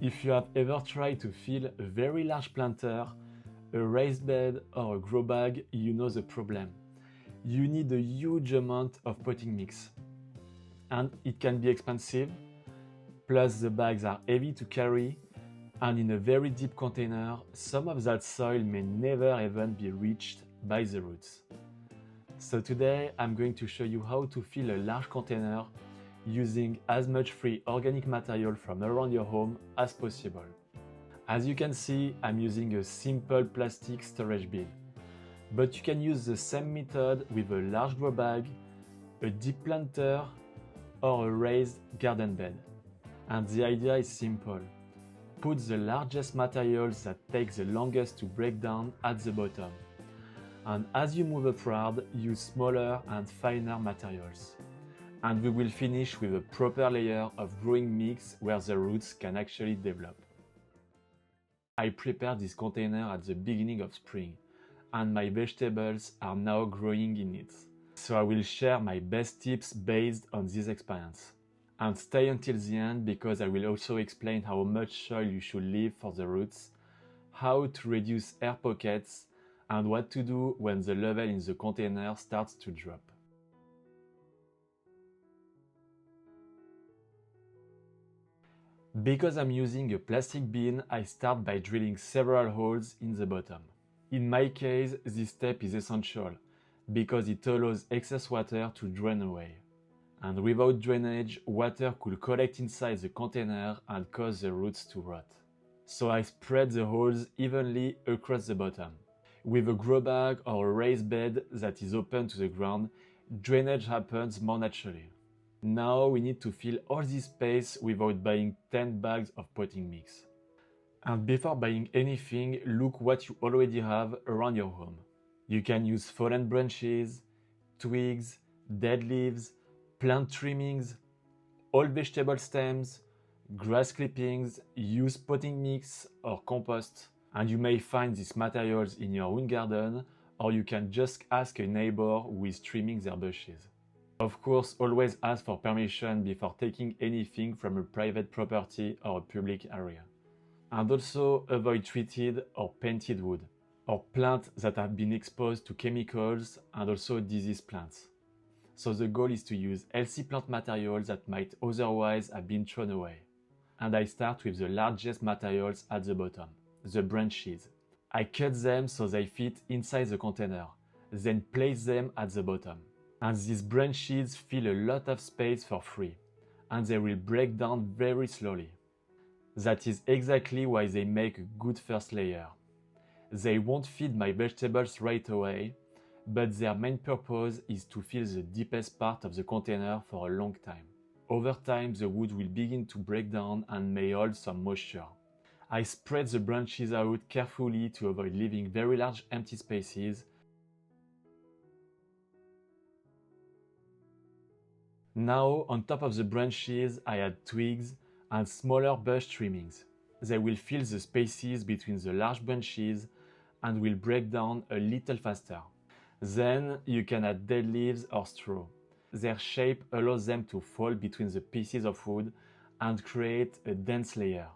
If you have ever tried to fill a very large planter, a raised bed or a grow bag, you know the problem. You need a huge amount of potting mix. And it can be expensive, plus the bags are heavy to carry, and in a very deep container, some of that soil may never even be reached by the roots. So today I'm going to show you how to fill a large container using as much free organic material from around your home as possible. As you can see, I'm using a simple plastic storage bin, but you can use the same method with a large grow bag, a deep planter, or a raised garden bed. And the idea is simple. Put the largest materials that take the longest to break down at the bottom. And as you move upward, use smaller and finer materials. And we will finish with a proper layer of growing mix where the roots can actually develop. I prepared this container at the beginning of spring, and my vegetables are now growing in it. So I will share my best tips based on this experience. And stay until the end because I will also explain how much soil you should leave for the roots, how to reduce air pockets, and what to do when the level in the container starts to drop. Because I'm using a plastic bin, I start by drilling several holes in the bottom. In my case, this step is essential because it allows excess water to drain away. And without drainage, water could collect inside the container and cause the roots to rot. So I spread the holes evenly across the bottom. With a grow bag or a raised bed that is open to the ground, drainage happens more naturally. Now we need to fill all this space without buying 10 bags of potting mix. And before buying anything, look what you already have around your home. You can use fallen branches, twigs, dead leaves, plant trimmings, old vegetable stems, grass clippings, used potting mix or compost. And you may find these materials in your own garden, or you can just ask a neighbor who is trimming their bushes. Of course, always ask for permission before taking anything from a private property or a public area. And also avoid treated or painted wood, or plants that have been exposed to chemicals and also diseased plants. So the goal is to use healthy plant materials that might otherwise have been thrown away. And I start with the largest materials at the bottom, the branches. I cut them so they fit inside the container, then place them at the bottom. And these branches fill a lot of space for free, and they will break down very slowly. That is exactly why they make a good first layer. They won't feed my vegetables right away, but their main purpose is to fill the deepest part of the container for a long time. Over time, the wood will begin to break down and may hold some moisture. I spread the branches out carefully to avoid leaving very large empty spaces. Now, on top of the branches, I add twigs and smaller bush trimmings. They will fill the spaces between the large branches and will break down a little faster. Then you can add dead leaves or straw. Their shape allows them to fall between the pieces of wood and create a dense layer.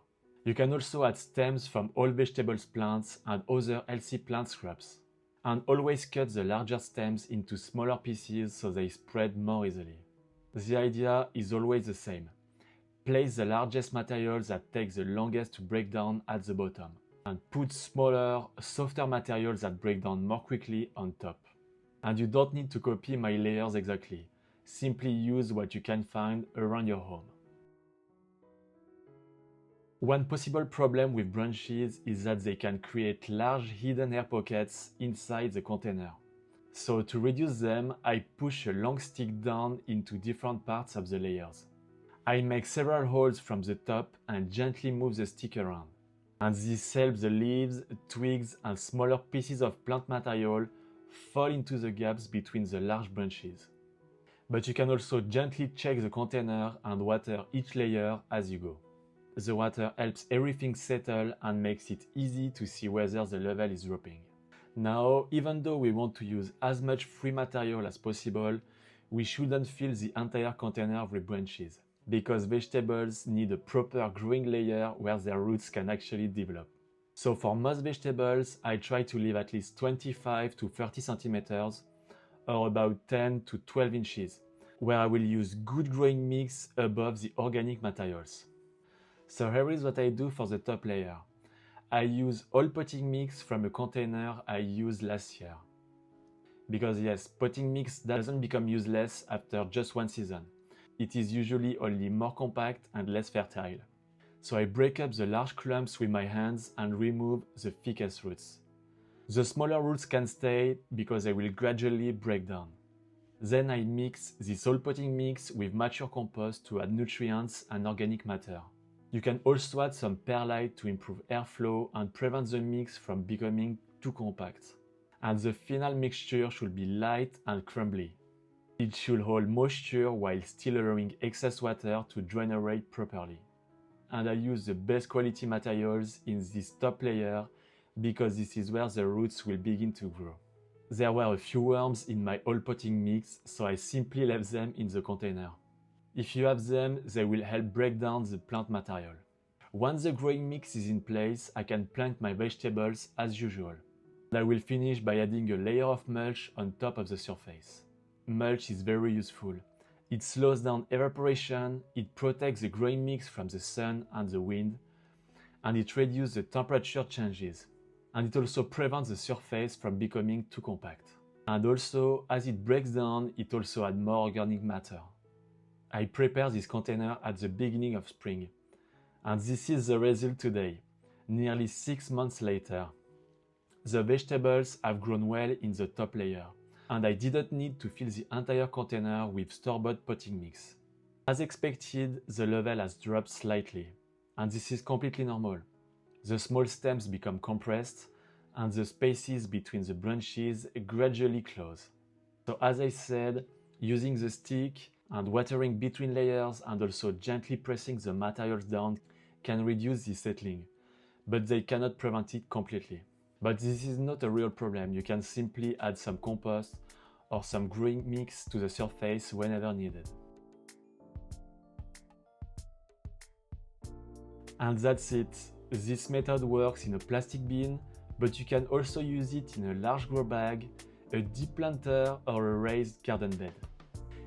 You can also add stems from all vegetables plants and other healthy plant scraps. And always cut the larger stems into smaller pieces so they spread more easily. The idea is always the same. Place the largest materials that take the longest to break down at the bottom, and put smaller, softer materials that break down more quickly on top. And you don't need to copy my layers exactly. Simply use what you can find around your home. One possible problem with branches is that they can create large hidden air pockets inside the container. So to reduce them, I push a long stick down into different parts of the layers. I make several holes from the top and gently move the stick around. And this helps the leaves, twigs and smaller pieces of plant material fall into the gaps between the large branches. But you can also gently check the container and water each layer as you go. The water helps everything settle and makes it easy to see whether the level is dropping. Now, even though we want to use as much free material as possible, we shouldn't fill the entire container with branches. because vegetables need a proper growing layer where their roots can actually develop. So for most vegetables, I try to leave at least 25 to 30 centimeters or about 10 to 12 inches, where I will use good growing mix above the organic materials. So here is what I do for the top layer. I use all potting mix from a container I used last year. Because yes, potting mix doesn't become useless after just one season. It is usually only more compact and less fertile. So I break up the large clumps with my hands and remove the thickest roots. The smaller roots can stay because they will gradually break down. Then I mix this all potting mix with mature compost to add nutrients and organic matter. You can also add some perlite to improve airflow and prevent the mix from becoming too compact. And the final mixture should be light and crumbly. It should hold moisture while still allowing excess water to drain properly. And I use the best quality materials in this top layer because this is where the roots will begin to grow. There were a few worms in my all potting mix, so I simply left them in the container. If you have them, they will help break down the plant material. Once the growing mix is in place, I can plant my vegetables as usual. And I will finish by adding a layer of mulch on top of the surface. Mulch is very useful. It slows down evaporation, it protects the growing mix from the sun and the wind, and it reduces the temperature changes. And it also prevents the surface from becoming too compact. And also, as it breaks down, it also adds more organic matter. I prepared this container at the beginning of spring, and this is the result today, nearly 6 months later. The vegetables have grown well in the top layer, and I didn't need to fill the entire container with store-bought potting mix. As expected, the level has dropped slightly, and this is completely normal. The small stems become compressed, and the spaces between the branches gradually close. So as I said, using the stick and watering between layers and also gently pressing the materials down can reduce the settling, but they cannot prevent it completely. But this is not a real problem. You can simply add some compost or some growing mix to the surface whenever needed. And that's it. This method works in a plastic bin, but you can also use it in a large grow bag, a deep planter, or a raised garden bed.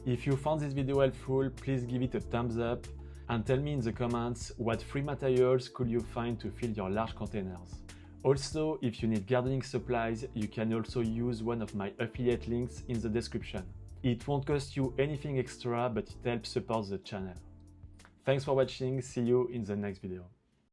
If you found this video helpful, please give it a thumbs up and tell me in the comments what free materials could you find to fill your large containers. Also, if you need gardening supplies, you can also use one of my affiliate links in the description. It won't cost you anything extra, but it helps support the channel. Thanks for watching, see you in the next video.